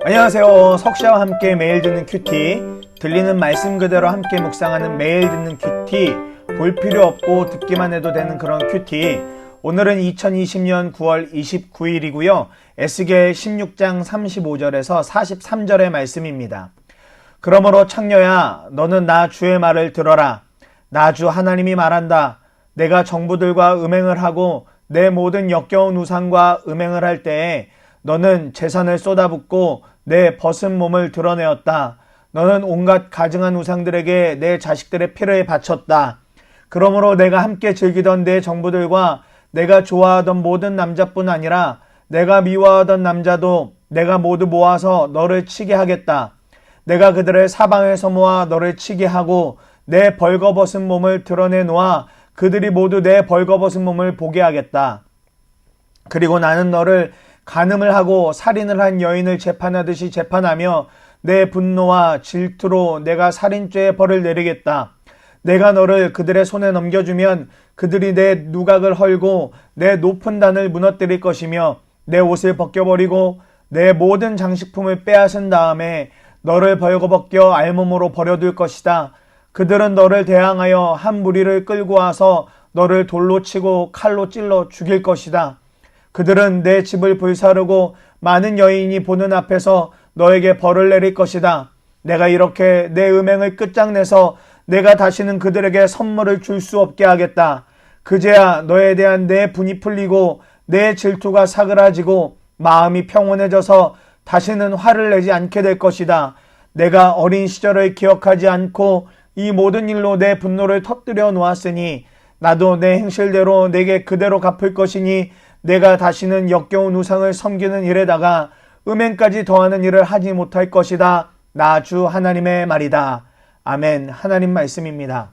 안녕하세요. 석샤와 함께 매일 듣는 큐티, 들리는 말씀 그대로 함께 묵상하는 매일 듣는 큐티, 볼 필요 없고 듣기만 해도 되는 그런 큐티. 오늘은 2020년 9월 29일이고요. 에스겔 16장 35절에서 43절의 말씀입니다. 그러므로 창녀야, 너는 나 주의 말을 들어라. 나 주 하나님이 말한다. 내가 정부들과 음행을 하고 내 모든 역겨운 우상과 음행을 할 때에 너는 재산을 쏟아붓고 내 벗은 몸을 드러내었다. 너는 온갖 가증한 우상들에게 내 자식들의 피를 바쳤다. 그러므로 내가 함께 즐기던 내 정부들과 내가 좋아하던 모든 남자뿐 아니라 내가 미워하던 남자도 내가 모두 모아서 너를 치게 하겠다. 내가 그들을 사방에서 모아 너를 치게 하고 내 벌거벗은 몸을 드러내 놓아 그들이 모두 내 벌거벗은 몸을 보게 하겠다. 그리고 나는 너를 간음을 하고 살인을 한 여인을 재판하듯이 재판하며 내 분노와 질투로 내가 살인죄의 벌을 내리겠다. 내가 너를 그들의 손에 넘겨주면 그들이 내 누각을 헐고 내 높은 단을 무너뜨릴 것이며 내 옷을 벗겨버리고 내 모든 장식품을 빼앗은 다음에 너를 벌거벗겨 알몸으로 버려둘 것이다. 그들은 너를 대항하여 한 무리를 끌고 와서 너를 돌로 치고 칼로 찔러 죽일 것이다. 그들은 내 집을 불사르고 많은 여인이 보는 앞에서 너에게 벌을 내릴 것이다. 내가 이렇게 내 음행을 끝장내서 내가 다시는 그들에게 선물을 줄 수 없게 하겠다. 그제야 너에 대한 내 분이 풀리고 내 질투가 사그라지고 마음이 평온해져서 다시는 화를 내지 않게 될 것이다. 내가 어린 시절을 기억하지 않고 이 모든 일로 내 분노를 터뜨려 놓았으니 나도 내 행실대로 내게 그대로 갚을 것이니 내가 다시는 역겨운 우상을 섬기는 일에다가 음행까지 더하는 일을 하지 못할 것이다. 나 주 하나님의 말이다. 아멘. 하나님 말씀입니다.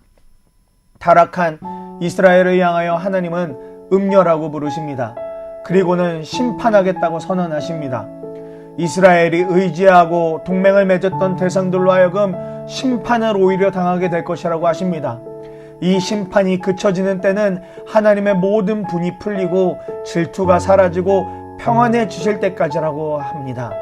타락한 이스라엘을 향하여 하나님은 음녀라고 부르십니다. 그리고는 심판하겠다고 선언하십니다. 이스라엘이 의지하고 동맹을 맺었던 대상들로 하여금 심판을 오히려 당하게 될 것이라고 하십니다. 이 심판이 그쳐지는 때는 하나님의 모든 분이 풀리고 질투가 사라지고 평안해지실 때까지라고 합니다.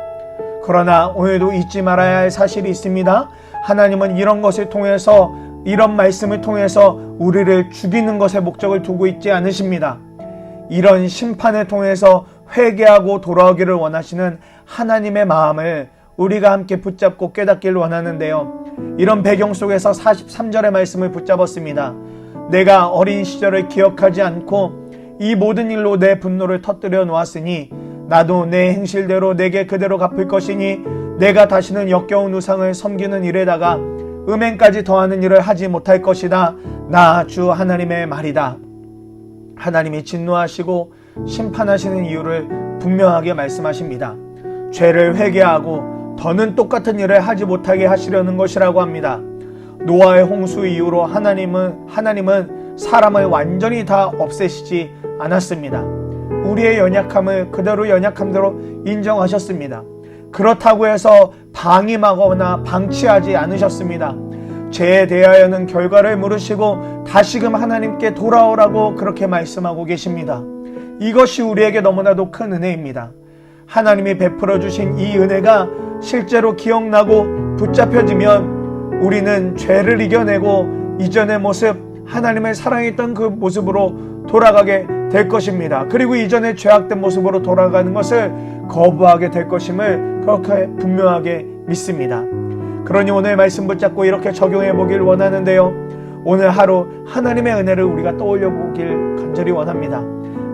그러나 오늘도 잊지 말아야 할 사실이 있습니다. 하나님은 이런 것을 통해서, 이런 말씀을 통해서 우리를 죽이는 것에 목적을 두고 있지 않으십니다. 이런 심판을 통해서 회개하고 돌아오기를 원하시는 하나님의 마음을 우리가 함께 붙잡고 깨닫기를 원하는데요. 이런 배경 속에서 43절의 말씀을 붙잡았습니다. 내가 어린 시절을 기억하지 않고 이 모든 일로 내 분노를 터뜨려 놓았으니 나도 내 행실대로 내게 그대로 갚을 것이니 내가 다시는 역겨운 우상을 섬기는 일에다가 음행까지 더하는 일을 하지 못할 것이다. 나 주 하나님의 말이다. 하나님이 진노하시고 심판하시는 이유를 분명하게 말씀하십니다. 죄를 회개하고 더는 똑같은 일을 하지 못하게 하시려는 것이라고 합니다. 노아의 홍수 이후로 하나님은 사람을 완전히 다 없애시지 않았습니다. 우리의 연약함을 그대로 연약함대로 인정하셨습니다. 그렇다고 해서 방임하거나 방치하지 않으셨습니다. 죄에 대하여는 결과를 물으시고 다시금 하나님께 돌아오라고 그렇게 말씀하고 계십니다. 이것이 우리에게 너무나도 큰 은혜입니다. 하나님이 베풀어 주신 이 은혜가 실제로 기억나고 붙잡혀지면 우리는 죄를 이겨내고 이전의 모습, 하나님을 사랑했던 그 모습으로 돌아가게 될 것입니다. 그리고 이전의 죄악된 모습으로 돌아가는 것을 거부하게 될 것임을 그렇게 분명하게 믿습니다. 그러니 오늘 말씀 붙잡고 이렇게 적용해 보길 원하는데요. 오늘 하루 하나님의 은혜를 우리가 떠올려 보길 간절히 원합니다.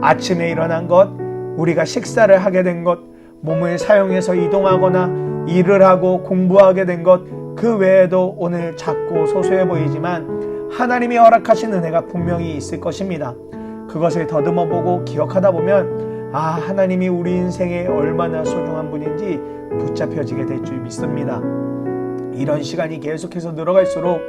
아침에 일어난 것, 우리가 식사를 하게 된 것, 몸을 사용해서 이동하거나 일을 하고 공부하게 된 것, 그 외에도 오늘 작고 소소해 보이지만 하나님이 허락하신 은혜가 분명히 있을 것입니다. 그것을 더듬어 보고 기억하다 보면 하나님이 우리 인생에 얼마나 소중한 분인지 붙잡혀지게 될 줄 믿습니다. 이런 시간이 계속해서 늘어갈수록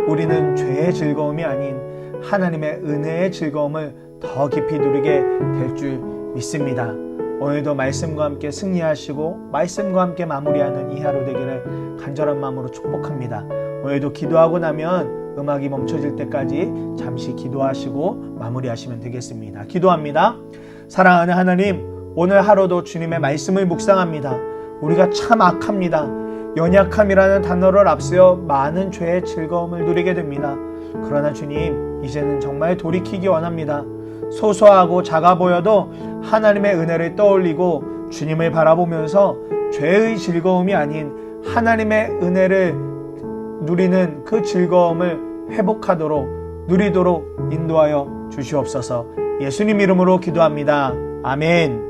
우리는 죄의 즐거움이 아닌 하나님의 은혜의 즐거움을 더 깊이 누리게 될 줄 믿습니다. 오늘도 말씀과 함께 승리하시고 말씀과 함께 마무리하는 이 하루 되기를 간절한 마음으로 축복합니다. 오늘도 기도하고 나면 음악이 멈춰질 때까지 잠시 기도하시고 마무리하시면 되겠습니다. 기도합니다. 사랑하는 하나님, 오늘 하루도 주님의 말씀을 묵상합니다. 우리가 참 악합니다. 연약함이라는 단어를 앞세워 많은 죄의 즐거움을 누리게 됩니다. 그러나 주님, 이제는 정말 돌이키기 원합니다. 소소하고 작아 보여도 하나님의 은혜를 떠올리고 주님을 바라보면서 죄의 즐거움이 아닌 하나님의 은혜를 누리는 그 즐거움을 회복하도록 누리도록 인도하여 주시옵소서. 예수님 이름으로 기도합니다. 아멘.